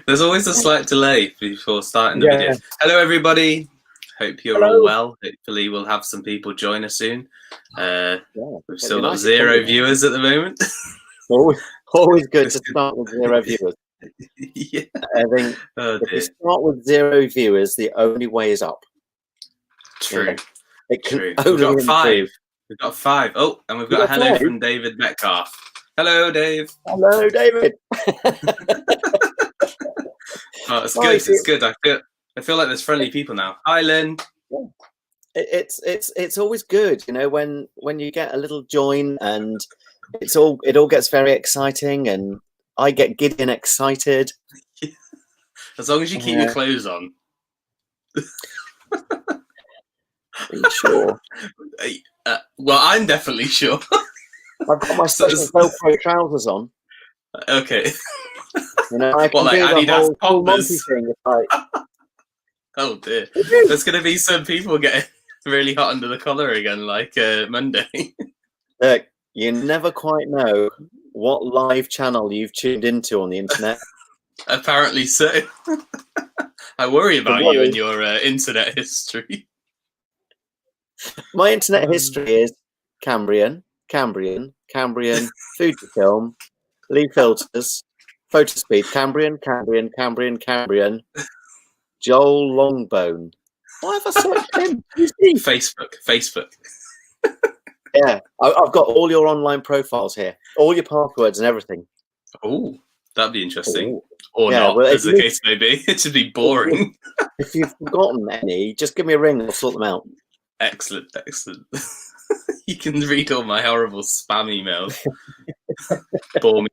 There's always a slight delay before starting the Yeah. video. Hello, everybody. Hope you're Hello. all well. Hopefully, we'll have some people join us soon. We've still got nice 0 viewers at the moment. Always good to start with 0 viewers. Yeah. I think if you start with 0 viewers, the only way is up. True. Yeah. It can True. only We've got improve. 5. We've got 5. Oh, and we've got a hello 5? from David Metcalf. Hello, Dave. Hello, David. Oh, it's good. It's good. I feel like there's friendly people now. Hi, Lynn. It's always good, you know, when you get a little join, and it all gets very exciting, and I get giddy and excited. As long as you keep your clothes on. Are you sure? Well, I'm definitely sure. I've got my special Velcro trousers on. Okay. You know, I can do the whole Monty thing. Oh dear. There's going to be some people getting really hot under the collar again, like Monday. Look, you never quite know what live channel you've tuned into on the internet. Apparently so. I worry about you and your internet history. My internet history is Cambrian, Fujifilm, Lee Filters, Photospeed, Cambrian, Joel Longbone. Why have I searched him? Facebook. Yeah, I've got all your online profiles here, all your passwords and everything. Oh, that'd be interesting. Ooh. Or not, as the case may be. It should be boring. If you've forgotten any, just give me a ring and I'll sort them out. Excellent. You can read all my horrible spam emails. Bore me.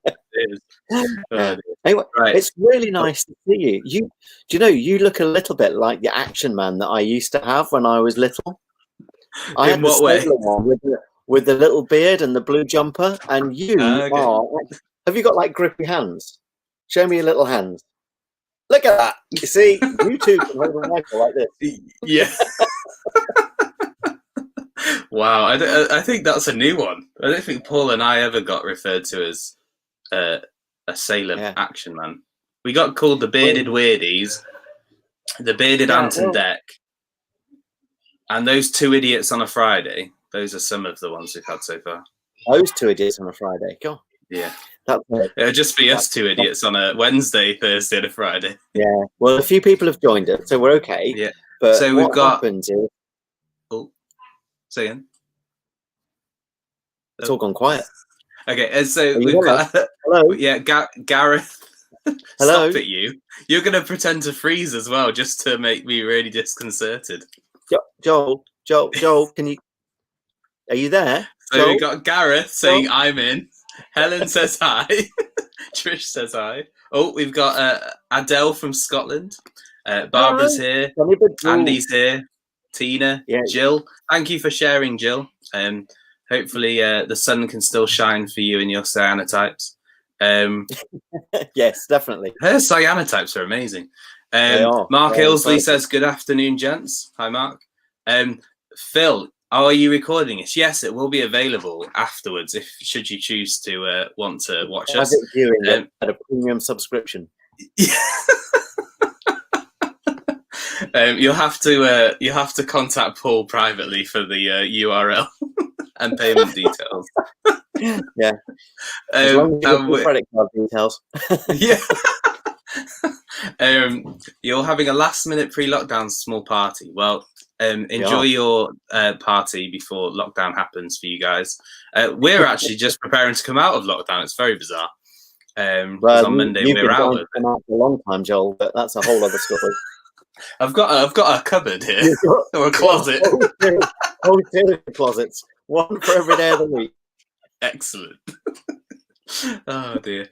Anyway, it's really nice to see you. Do you know, you look a little bit like the Action Man that I used to have when I was little. In what way? One with the little beard and the blue jumper, and you are. Have you got like grippy hands? Show me your little hands. Look at that. You see, you two can hold a rifle like this. Yeah. Wow, I think that's a new one. I don't think Paul and I ever got referred to as a sailor Action Man. We got called the Bearded Weirdies, the Bearded Anton Deck, and those 2 idiots on a Friday. Those are some of the ones we've had so far. Those 2 idiots on a Friday. God. Yeah. It'll just be us 2 idiots on a Wednesday, Thursday, and a Friday. Yeah. Well, a few people have joined us, so we're okay. Yeah. But so we've got. Happens is, say again. It's all gone quiet. Okay, and so we've got. Hello. Yeah, Gareth. Hello. Stop it, you. You're going to pretend to freeze as well, just to make me really disconcerted. Joel, can you? Are you there? So we got Gareth saying I'm in. Helen says hi. Trish says hi. Oh, we've got Adele from Scotland. Barbara's here. Andy's here. Tina. Yeah. Jill. Thank you for sharing, Jill. Hopefully the sun can still shine for you and your cyanotypes. Yes, definitely. Her cyanotypes are amazing. Mark Ilsley says, good afternoon, gents. Hi, Mark. Phil, are you recording this? Yes, it will be available afterwards should you choose to want to watch us. Viewing at a premium subscription. You'll have to contact Paul privately for the URL and payment details. Yeah. As long as you get credit card details. Yeah. You're having a last-minute pre-lockdown small party. Well, enjoy your party before lockdown happens for you guys. We're actually just preparing to come out of lockdown. It's very bizarre. Well, on Monday we're out of it. Come out for a long time, Joel, but that's a whole other story. I've got a cupboard here or a closet. Two closets, one for every day of the week. Excellent. Oh dear.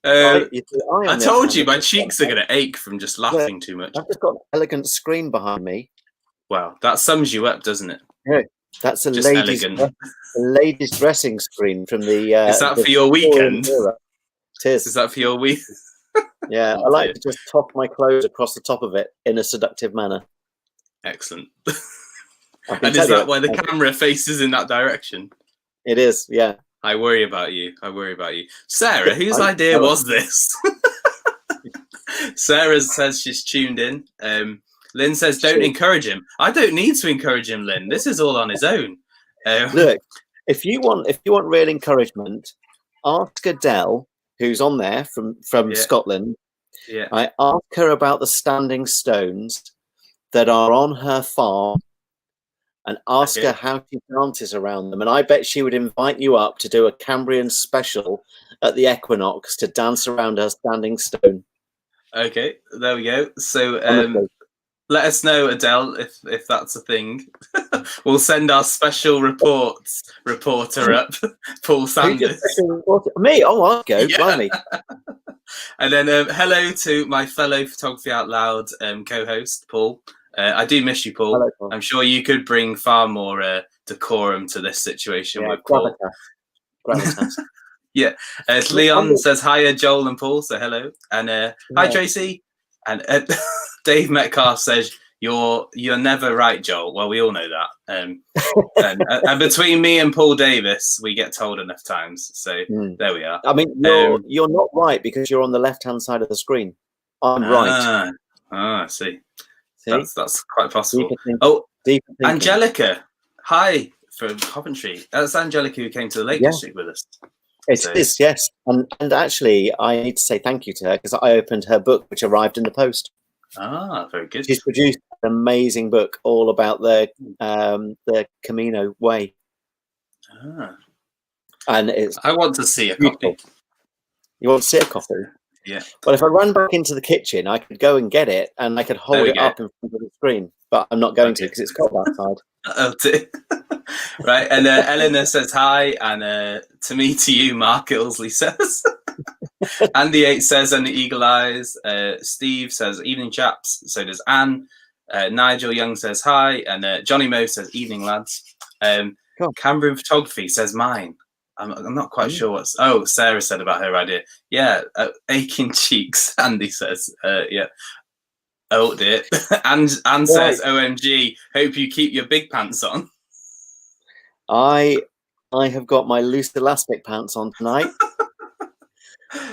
I told you my cheeks are going to ache from just laughing too much. I've just got an elegant screen behind me. Wow, that sums you up, doesn't it? Yeah, that's a ladies' dressing screen from the. Is that for your weekend? It is. Is that for your week? Yeah, I like to just top my clothes across the top of it in a seductive manner. Excellent. And is that why the camera faces in that direction? It is, yeah. I worry about you. Sarah, whose idea was this? Sarah says she's tuned in. Lynn says, don't encourage him. I don't need to encourage him, Lynn. This is all on his own. Look, if you want real encouragement, ask Adele, who's on there from Scotland. Yeah. I ask her about the standing stones that are on her farm and ask her how she dances around them. And I bet she would invite you up to do a Cambrian special at the equinox to dance around her standing stone. Okay, there we go. So let us know, Adele, if that's a thing. We'll send our special reporter up, Paul Sanders. Me? Oh, I'll go. Blimey. And then hello to my fellow Photography Out Loud co-host, Paul. I do miss you, Paul. Hello, Paul. I'm sure you could bring far more decorum to this situation with Paul. Gravitas. Yeah. Leon says hi, Joel and Paul. So hello. And hi, Tracy. And Dave Metcalf says you're never right, Joel. Well, we all know that. And between me and Paul Davis, we get told enough times. So there we are. I mean, you're not right because you're on the left-hand side of the screen. I'm right. I see. See? That's quite possible. Deeper thinking. Angelica, hi from Coventry. That's Angelica who came to the Lake District with us. It is, yes. And actually, I need to say thank you to her because I opened her book, which arrived in the post. Ah, very good. She's produced an amazing book all about the Camino Way. And I want to see a copy. You want to see a copy? Yeah. Well, if I ran back into the kitchen, I could go and get it, and I could hold it up in front of the screen. But I'm not going to because it's cold outside. Oh, dear. Right, and Eleanor says hi, and to me, to you, Mark Ilsley says. Andy 8 says, and the eagle eyes. Steve says, evening, chaps. So does Anne. Nigel Young says hi, and Johnny Moe says, evening, lads. Cambrian Photography says mine. I'm not quite sure what's. Oh, Sarah said about her idea. Yeah, aching cheeks. Andy says, yeah. Oh dear. Anne says, OMG, hope you keep your big pants on. I have got my loose elastic pants on tonight.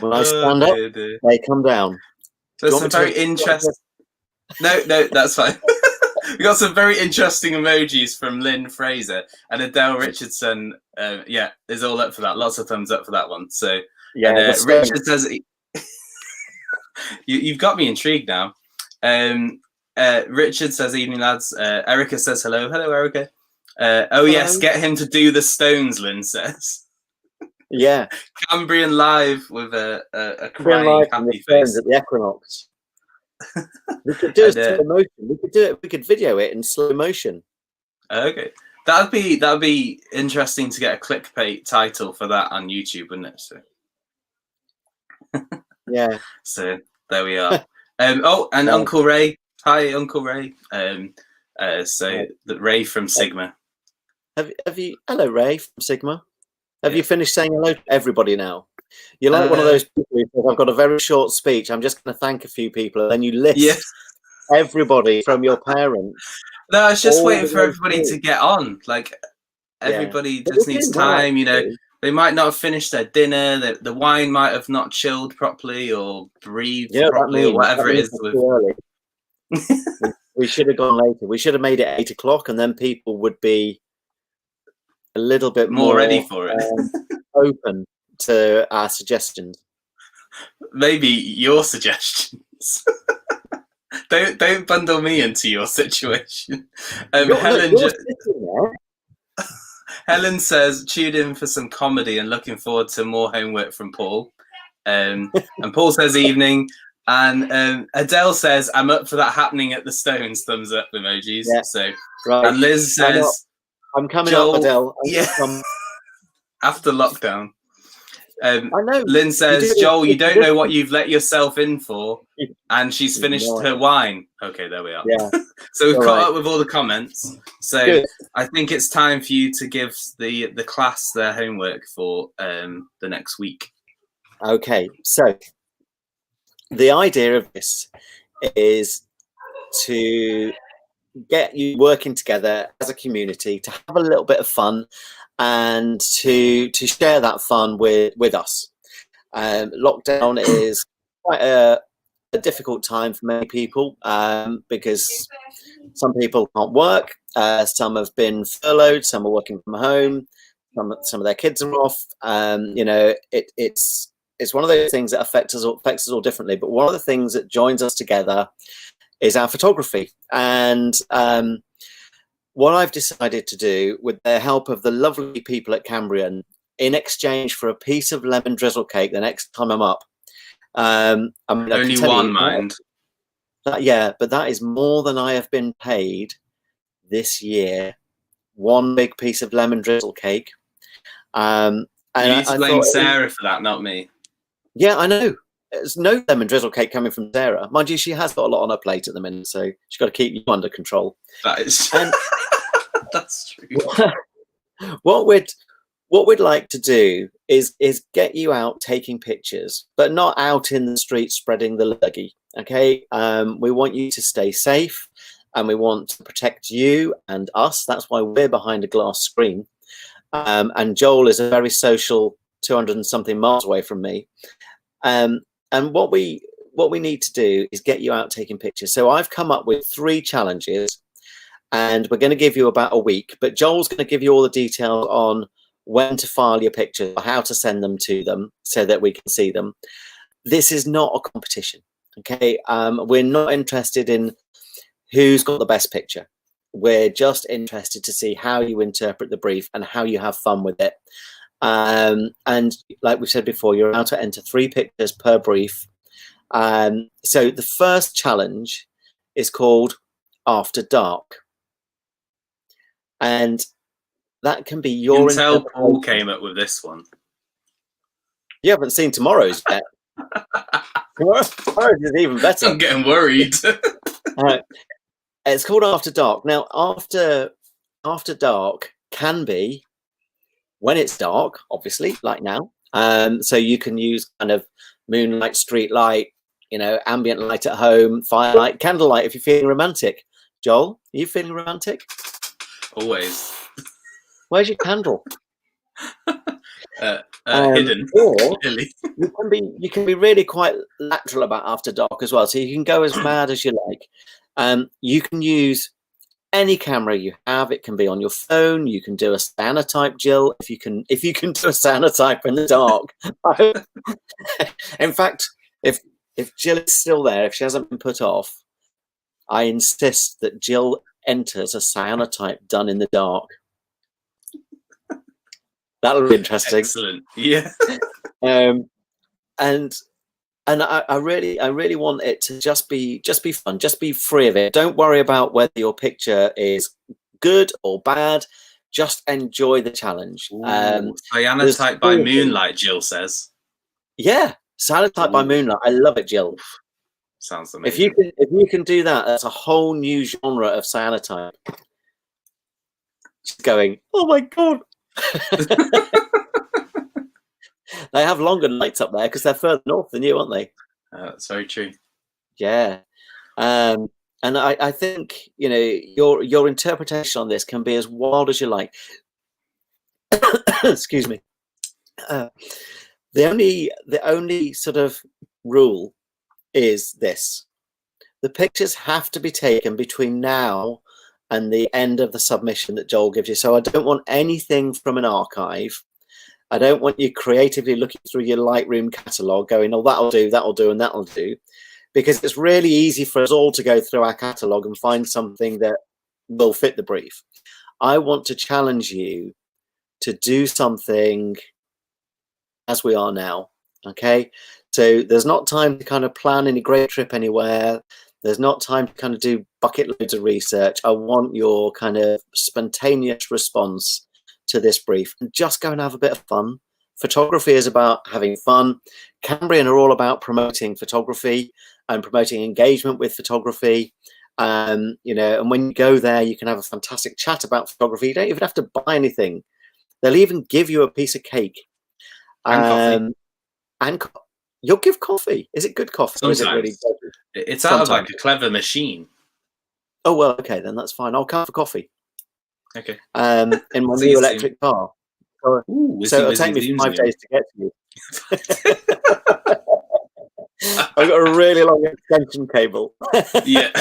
When I stand up, they come down. So some very interesting. No, that's fine. We got some very interesting emojis from Lynn Fraser and Adele Richardson. Yeah, is all up for that. Lots of thumbs up for that one. So yeah, Richard says, "You've got me intrigued now." Richard says, "Evening, lads." Erica says, "Hello, Erica." Hello. Yes, get him to do the Stones. Lynn says. Yeah, Cambrian live with a crying happy face at the equinox. We could do it in slow motion. We could do it. We could video it in slow motion. Okay, that'd be interesting to get a clickbait title for that on YouTube, wouldn't it? So, yeah. So there we are. And Uncle Ray. Hi, Uncle Ray. So the Ray from Sigma. Have you? Hello, Ray from Sigma. Have you finished saying hello to everybody now? You're like one of those people who says, I've got a very short speech. I'm just going to thank a few people. And then you list everybody from your parents. No, I was just waiting for everybody to get on. Like, everybody just needs time, you know. They might not have finished their dinner. The wine might have not chilled properly or breathed properly or whatever it is. We should have gone later. We should have made it 8 o'clock and then people would be a little bit more ready for it. Open to our suggestions. Maybe your suggestions. don't bundle me into your situation. Helen says, tuned in for some comedy and looking forward to more homework from Paul. And Paul says, evening. And Adele says, I'm up for that happening at the Stones. Thumbs up emojis. Yeah, so, right. And Liz says, I'm coming up, Adele. After lockdown. I know. Lynn says, Joel, you don't know what you've let yourself in for. And she's finished her wine. Okay, there we are. Yeah. So we've caught up with all the comments. So I think it's time for you to give the class their homework for the next week. Okay. So the idea of this is to get you working together as a community, to have a little bit of fun and to share that fun with us. Lockdown is quite a difficult time for many people because some people can't work, some have been furloughed, some are working from home, some of their kids are off. You know, it's one of those things that affects us all differently. But one of the things that joins us together is our photography. And what I've decided to do, with the help of the lovely people at Cambrian, in exchange for a piece of lemon drizzle cake the next time I'm up. I mean, only one, mind. Yeah, but that is more than I have been paid this year. One big piece of lemon drizzle cake. And you need to blame Sarah for that, not me. Yeah, I know. There's no lemon drizzle cake coming from Sarah. Mind you, she has got a lot on her plate at the minute, so she's got to keep you under control. That is that's true. What we'd like to do is get you out taking pictures, but not out in the street spreading the lurgy. Okay, we want you to stay safe, and we want to protect you and us. That's why we're behind a glass screen. And Joel is a very social 200 and something miles away from me. And what we need to do is get you out taking pictures. So I've come up with 3 challenges, and we're going to give you about a week. But Joel's going to give you all the details on when to file your pictures, how to send them to them so that we can see them. This is not a competition. Okay, we're not interested in who's got the best picture. We're just interested to see how you interpret the brief and how you have fun with it. And like we said before, you're allowed to enter 3 pictures per brief. So the first challenge is called After Dark. And that can be your... Intel Paul came up with this one. You haven't seen tomorrow's yet. Tomorrow's is even better. I'm getting worried. It's called After Dark. Now, after dark can be when it's dark, obviously, like now. So you can use kind of moonlight, street light, you know, ambient light at home, firelight, candlelight if you're feeling romantic. Joel, are you feeling romantic? Always. Where's your candle? Hidden. Or you can be really quite lateral about After Dark as well. So you can go as mad as you like. You can use any camera you have. It can be on your phone. You can do a cyanotype, Jill. If you can do a cyanotype in the dark. In fact, if Jill is still there, if she hasn't been put off, I insist that Jill enters a cyanotype done in the dark. That'll be interesting. Excellent. Yeah. And I really want it to just be fun, just be free of it. Don't worry about whether your picture is good or bad. Just enjoy the challenge. Cyanotype by moonlight, Jill says. Yeah, cyanotype by moonlight. I love it, Jill. Sounds amazing. If you can do that, that's a whole new genre of cyanotype. She's going, oh my god. They have longer nights up there because they're further north than you, aren't they? That's very true. Yeah. And I think, you know, your interpretation on this can be as wild as you like. Excuse me. The only sort of rule is this: the pictures have to be taken between now and the end of the submission that Joel gives you. So I don't want anything from an archive. I don't want you creatively looking through your Lightroom catalogue going, oh, that'll do, and that'll do. Because it's really easy for us all to go through our catalogue and find something that will fit the brief. I want to challenge you to do something as we are now, okay? So there's not time to kind of plan any great trip anywhere. There's not time to kind of do bucket loads of research. I want your kind of spontaneous response to this brief, and just go and have a bit of fun. Photography is about having fun. Cambrian are all about promoting photography and promoting engagement with photography. You know, and when you go there, you can have a fantastic chat about photography. You don't even have to buy anything. They'll even give you a piece of cake. And you'll give coffee. Is it good coffee? Sometimes. Or is it really it's out of like a clever machine. Oh, well, okay, then that's fine. I'll come for coffee. Okay. In my new electric car. So it'll take me 5 days to get to you. I've got a really long extension cable. Yeah.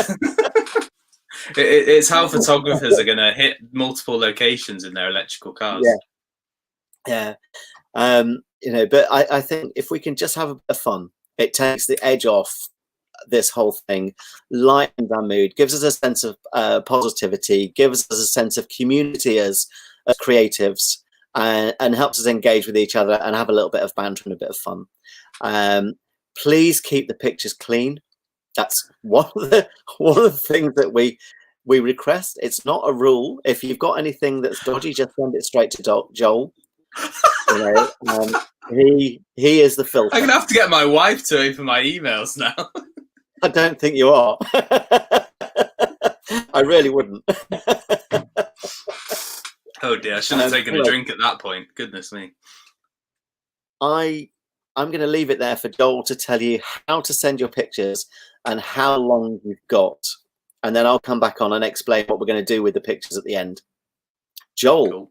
It's how photographers are going to hit multiple locations in their electrical cars. Yeah. But I think if we can just have a bit of fun, it takes the edge off this whole thing, lightens our mood, gives us a sense of positivity, gives us a sense of community as creatives, and helps us engage with each other and have a little bit of banter and a bit of fun. Please keep the pictures clean. That's one of the things that we request. It's not a rule. If you've got anything that's dodgy, just send it straight to Joel. He is the filter. I'm gonna have to get my wife to open my emails now. I don't think you are. I really wouldn't. Oh dear, I shouldn't have taken a drink at that point. Goodness me. I'm going to leave it there for Joel to tell you how to send your pictures and how long you've got. And then I'll come back on and explain what we're going to do with the pictures at the end. Joel, cool.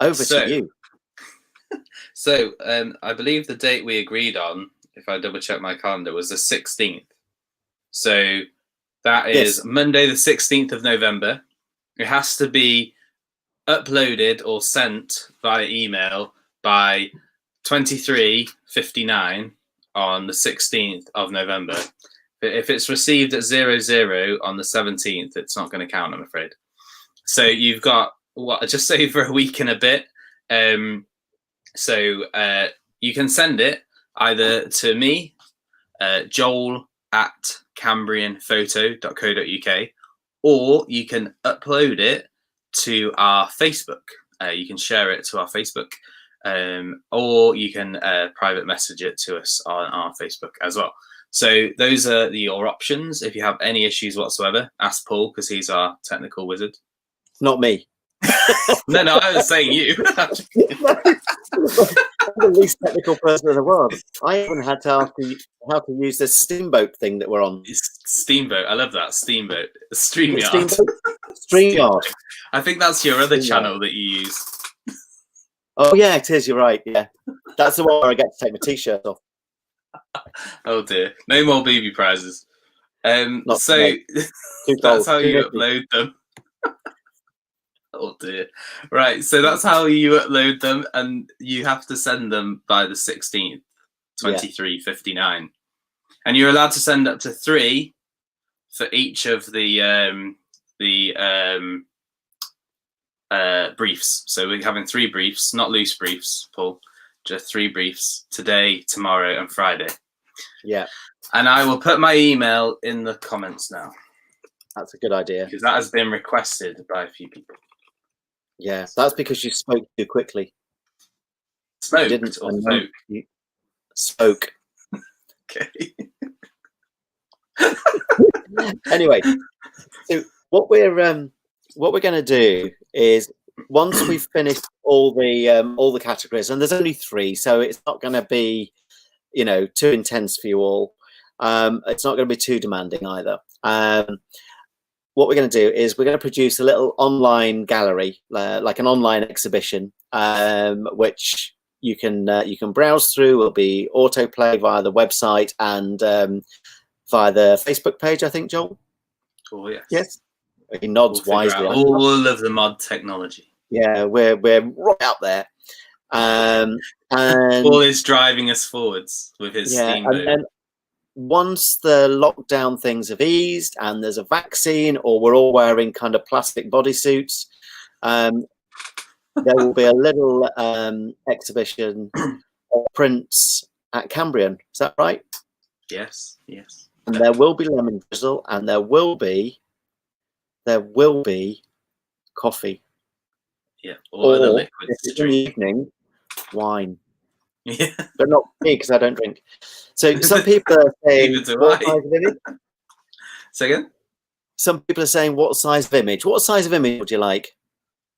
Over to you. So I believe the date we agreed on, if I double check my calendar, was the 16th. So that is Monday, the 16th of November. It has to be uploaded or sent via email by 23:59 on the 16th of November. If it's received at 00 on the 17th, it's not going to count, I'm afraid. So you've got just say for a week and a bit. So you can send it either to me, joel@cambrianphoto.co.uk, or you can upload it to our Facebook. You can share it to our Facebook, or you can private message it to us on our Facebook as well. So those are your options. If you have any issues whatsoever, ask Paul, because he's our technical wizard. Not me. No, I was saying you. I'm the least technical person in the world. I even had to ask you how to use this Steamboat thing that we're on. Steamboat. I love that. Steamboat. StreamYard. StreamYard. I think that's your other channel that you use. Oh, yeah, it is. You're right. Yeah. That's the one where I get to take my T-shirt off. Oh, dear. No more baby prizes. So that's how you upload them. Oh dear. Right, so that's how you upload them, and you have to send them by the 16th, 23:59. And you're allowed to send up to 3 for each of the briefs. So we're having 3 briefs, not loose briefs, Paul. Just 3 briefs today, tomorrow, and Friday. Yeah. And I will put my email in the comments now. That's a good idea. Because that has been requested by a few people. Yeah, that's because you spoke too quickly. Smoked or spoke? You spoke. Okay. Anyway, so what we're going to do is, once we've finished all the categories, and there's only 3, so it's not going to be, too intense for you all. It's not going to be too demanding either. What we're going to do is we're going to produce a little online gallery, like an online exhibition, which you can browse through. It'll be autoplay via the website and via the Facebook page, I think, Joel. Oh yes. Yes. He nods wisely. All of the mod technology. Yeah, we're right up there. And Paul is driving us forwards with his Steamboat. And then once the lockdown things have eased and there's a vaccine, or we're all wearing kind of plastic bodysuits, there will be a little exhibition of prints at Cambrian. Is that right? Yes. And there will be lemon drizzle, and there will be coffee. Yeah, or the liquids to drink. In the evening, wine. Yeah, but not me, because I don't drink. So some people are saying, what size of image? Say again? Some people are saying, what size of image? What size of image would you like?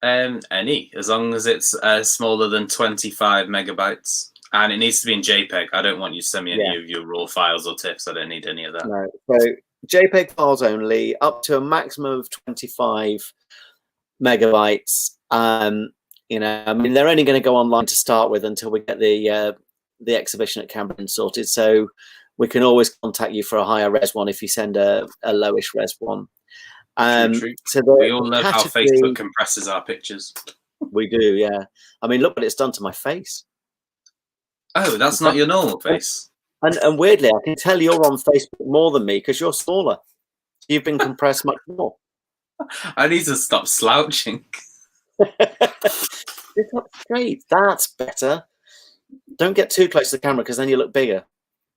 Any, as long as it's smaller than 25 megabytes. And it needs to be in JPEG. I don't want you to send me any of your raw files or TIFFs. I don't need any of that. No. So JPEG files only, up to a maximum of 25 megabytes. They're only going to go online to start with until we get the exhibition at Cambrian sorted. So we can always contact you for a higher res one if you send a lowish res one. True. So we all know how Facebook compresses our pictures. We do, yeah. I mean, look what it's done to my face. Oh, that's not your normal face. And weirdly, I can tell you're on Facebook more than me because you're smaller. You've been compressed much more. I need to stop slouching. It's not straight. That's better. Don't get too close to the camera because then you look bigger.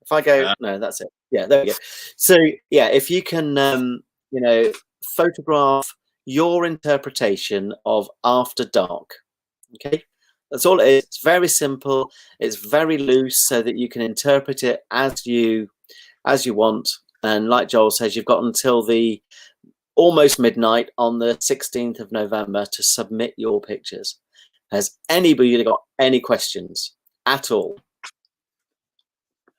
If I go, no, that's it. Yeah, there we go. So yeah, if you can, photograph your interpretation of After Dark. Okay, that's all it is. It's very simple. It's very loose, so that you can interpret it as you want. And like Joel says, you've got until the almost midnight on the 16th of November to submit your pictures. Has anybody got any questions at all?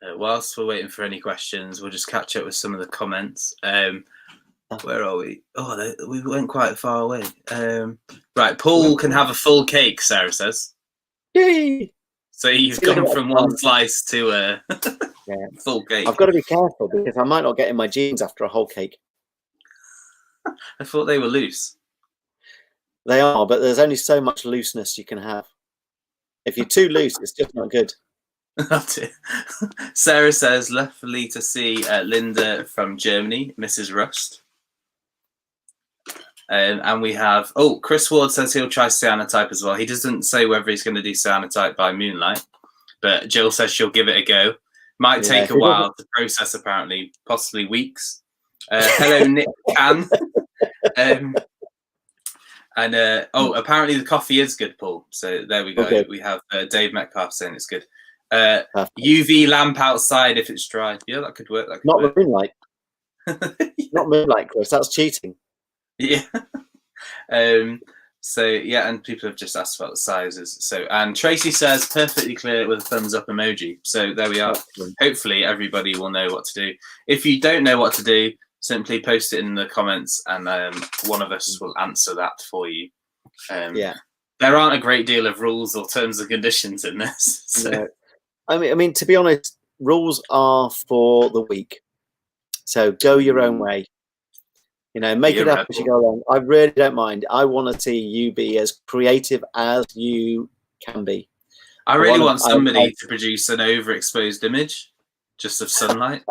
Whilst we're waiting for any questions, we'll just catch up with some of the comments. Where are we? Oh, we went quite far away. Right, Paul can have a full cake, Sarah says. Yay! So you've gone from one slice to a full cake. I've got to be careful because I might not get in my jeans after a whole cake. I thought they were loose. They are, but there's only so much looseness you can have. If you're too loose, it's just not good. That's it. Sarah says, lovely to see Linda from Germany, Mrs. Rust. And we have, Chris Ward says he'll try cyanotype as well. He doesn't say whether he's going to do cyanotype by moonlight, but Jill says she'll give it a go. Might take a while to process, apparently, possibly weeks. Hello, Nick Can. Apparently the coffee is good, Paul. So there we go. Okay. We have Dave Metcalf saying it's good. UV lamp outside if it's dry. Yeah, that could work. Not moonlight. Not moonlight, Chris. That's cheating. Yeah. So yeah, and people have just asked about the sizes. So, and Tracy says perfectly clear with a thumbs up emoji. So there we are. Hopefully everybody will know what to do. If you don't know what to do, simply post it in the comments, and one of us will answer that for you. There aren't a great deal of rules or terms and conditions in this. So. No. I mean, to be honest, rules are for the weak. So go your own way. Make it up as you go along. I really don't mind. I want to see you be as creative as you can be. I really want somebody to produce an overexposed image just of sunlight.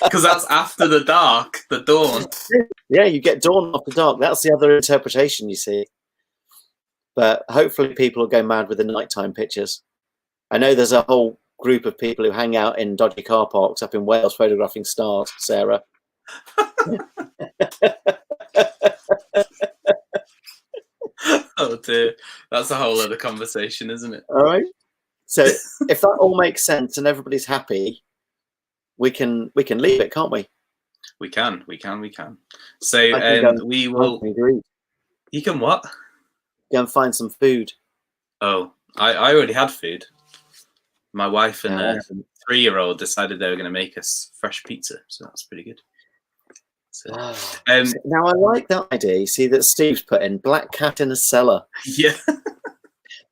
Because that's after the dark, the dawn. Yeah, you get dawn after dark. That's the other interpretation you see. But hopefully people will go mad with the nighttime pictures. I know there's a whole group of people who hang out in dodgy car parks up in Wales photographing stars, Sarah. Oh dear, that's a whole other conversation, isn't it? All right. So if that all makes sense and everybody's happy, we can leave it, can't we? We can. So we will. You can what? Go and find some food. Oh, I already had food. My wife and a 3-year-old decided they were going to make us fresh pizza, so that's pretty good. So, now I like that idea. You see that Steve's put in black cat in a cellar. Yeah.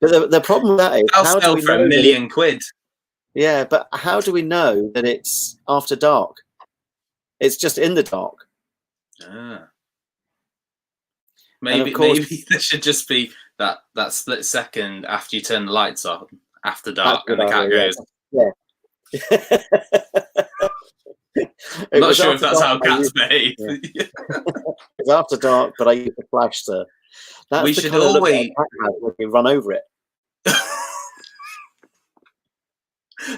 But the problem with that is, I'll sell for £1 million. Yeah, but how do we know that it's after dark? It's just in the dark. Maybe there should just be that split second after you turn the lights on, after dark, and the cat goes. I'm not sure if that's how cats behave. Yeah. It's after dark, but I use the flash, sir. That's we should always run over it.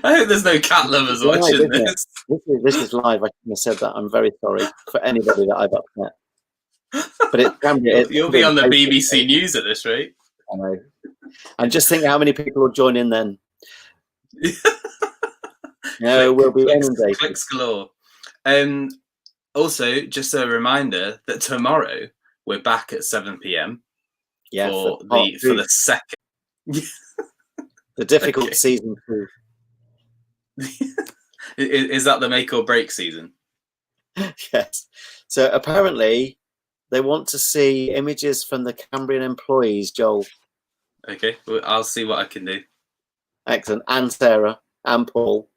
I hope there's no cat lovers watching this. This is live. I shouldn't have said that. I'm very sorry for anybody that I've upset. But it can be. You'll be on the BBC News at this rate. I know. And just think how many people will join in then. No, we'll be inundated. Clicks galore. Also, just a reminder that tomorrow we're back at 7 p.m. Yeah, for the second. The difficult season 2. Is that the make or break season? Yes. So apparently they want to see images from the Cambrian employees, Joel. Okay, well, I'll see what I can do. Excellent. And Sarah and Paul.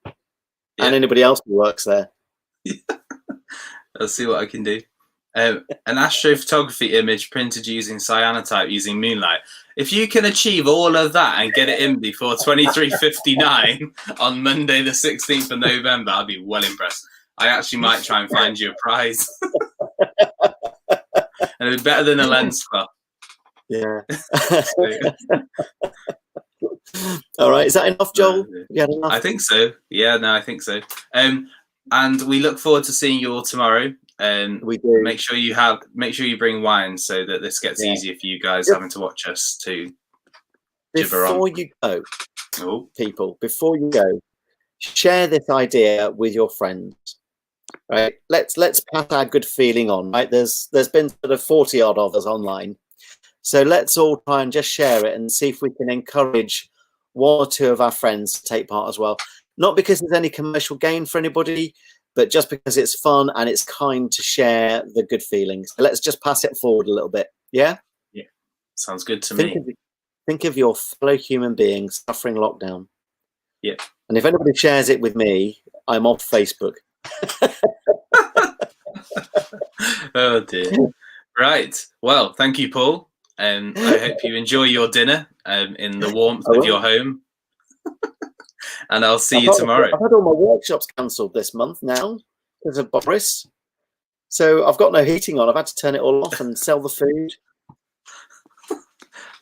and anybody else who works there. I'll see what I can do. An astrophotography image printed using cyanotype using Moonlight. If you can achieve all of that and get it in before 23:59 on Monday, the 16th of November, I'll be well impressed. I actually might try and find you a prize. And it'd be better than a lens flare. Yeah. All right. Is that enough, Joel? Yeah, enough? I think so. Yeah, no, I think so. And we look forward to seeing you all tomorrow. We do. Make sure you bring wine so that this gets easier for you guys having to watch us to gibber on. Before you go, people, before you go, share this idea with your friends. Right? Let's pass our good feeling on. Right? There's been sort of 40 odd of us online, so let's all try and just share it and see if we can encourage one or two of our friends to take part as well. Not because there's any commercial gain for anybody, but just because it's fun and it's kind to share the good feelings. Let's just pass it forward a little bit. Yeah? Yeah. Sounds good to me. Think of your fellow human beings suffering lockdown. Yeah. And if anybody shares it with me, I'm off Facebook. Oh dear. Right. Well, thank you, Paul. I hope you enjoy your dinner in the warmth of your home. And I'll see you tomorrow. I've had all my workshops cancelled this month now because of Boris. So I've got no heating on. I've had to turn it all off and sell the food.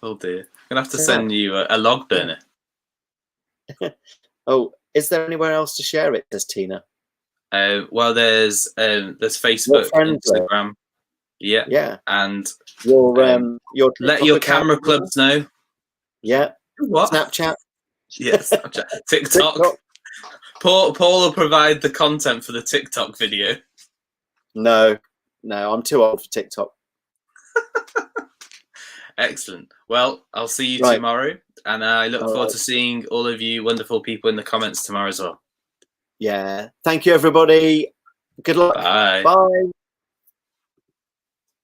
Oh dear. I'm going to have to send you a log burner. Oh, is there anywhere else to share it, says Tina? Well, there's Facebook, Instagram. Yeah. And your let your camera clubs know. Yeah. What? Snapchat. Yes, TikTok. Paul will provide the content for the TikTok video. No, I'm too old for TikTok. Excellent. Well, I'll see you tomorrow, and I look forward to seeing all of you wonderful people in the comments tomorrow as well. Yeah. Thank you, everybody. Good luck. Bye. Bye.